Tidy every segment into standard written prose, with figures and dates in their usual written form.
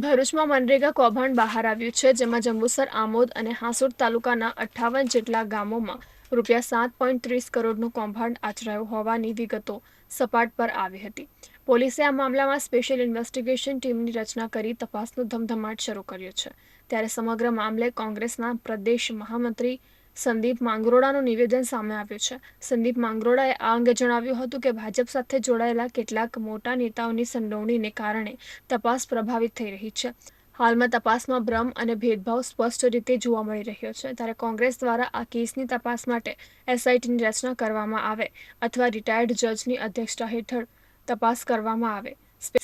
ભરૂચમાં મનરેગા કૌભાંડ બહાર આવ્યું છે, જેમાં જંબુસર, આમોદ અને હાંસોડ તાલુકાના 58 જેટલા ગામોમાં ₹7.30 કરોડનું કૌભાંડ આચરાયું હોવાની વિગતો સપાટ પર આવી હતી. પોલીસે આ મામલામાં સ્પેશિયલ ઇન્વેસ્ટિગેશન ટીમની રચના કરી તપાસનો ધમધમાટ શરૂ કર્યો છે. ત્યારે સમગ્ર મામલે કોંગ્રેસના પ્રદેશ મહામંત્રી સંદીપ માંગરોળાનું નિવેદન સામે આવ્યું છે. સંદીપ માંગરોળાએ આ અંગે જણાવ્યું હતું કે ભાજપ સાથે જોડાયેલા કેટલાક મોટા નેતાઓની સંડોવણીને કારણે તપાસ પ્રભાવિત થઈ રહી છે. હાલમાં તપાસમાં ભ્રમ અને ભેદભાવ સ્પષ્ટ રીતે જોવા મળી રહ્યો છે. ત્યારે કોંગ્રેસ દ્વારા આ કેસની તપાસ માટે એસઆઈટીની રચના કરવામાં આવે અથવા રિટાયર્ડ જજની અધ્યક્ષતા હેઠળ તપાસ કરવામાં આવે.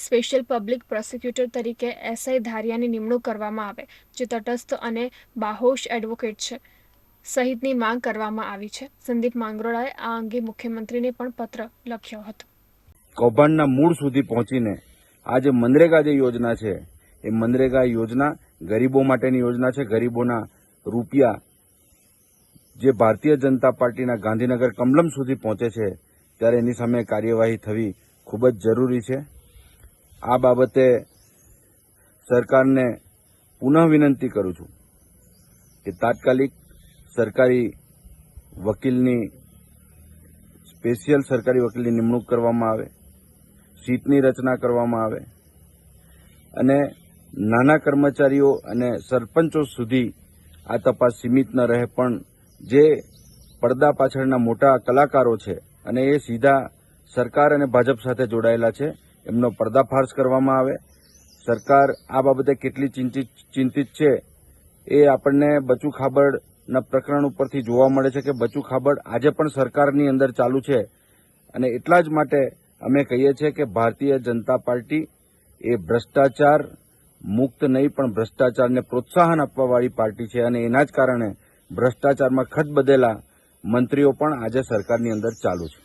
સ્પેશિયલ પબ્લિક પ્રોસિક્યુટર તરીકે એસઆઈ ધારિયાની નિમણૂક કરવામાં આવે, જે તટસ્થ અને બાહોશ એડવોકેટ છે, સહિતની માંગ કરવામાં આવી છે. સંદીપ માંગરોળાએ આ અંગે મુખ્યમંત્રીને પણ પત્ર લખ્યો હતો. કૌભાંડના મૂળ સુધી પહોંચીને આ જે મનરેગા જે યોજના છે, એ મનરેગા યોજના ગરીબો માટેની યોજના છે. ગરીબોના રૂપિયા જે ભારતીય જનતા પાર્ટીના ગાંધીનગર કમલમ સુધી પહોંચે છે, ત્યારે એની સામે કાર્યવાહી થવી ખૂબ જ જરૂરી છે. આ બાબતે સરકારને પુનઃ વિનંતી કરું છું કે તાત્કાલિક સરકારી વકીલની સ્પેશિયલ સરકારી વકીલની નિમણૂક કરવામાં આવે, સીટની રચના કરવામાં આવે અને નાના કર્મચારીઓ અને સરપંચો સુધી આ તપાસ સીમિત ન રહે, પણ જે પડદા પાછળના મોટા કલાકારો છે અને એ સીધા સરકાર અને ભાજપ સાથે જોડાયેલા છે, એમનો પર્દાફાશ કરવામાં આવે. સરકાર આ બાબતે કેટલી ચિંતિત છે એ આપણને બચુ ખાબડના પ્રકરણ ઉપરથી જોવા મળે છે કે બચુ ખાબડ આજે પણ સરકારની અંદર ચાલુ છે. અને એટલા જ માટે અમે કહીએ છીએ કે ભારતીય જનતા પાર્ટી એ ભ્રષ્ટાચાર મુક્ત નહીં પણ ભ્રષ્ટાચારને પ્રોત્સાહન આપવાવાળી પાર્ટી છે અને એના જ કારણે ભ્રષ્ટાચારમાં ખતબદેલા મંત્રીઓ પણ આજે સરકારની અંદર ચાલુ છે.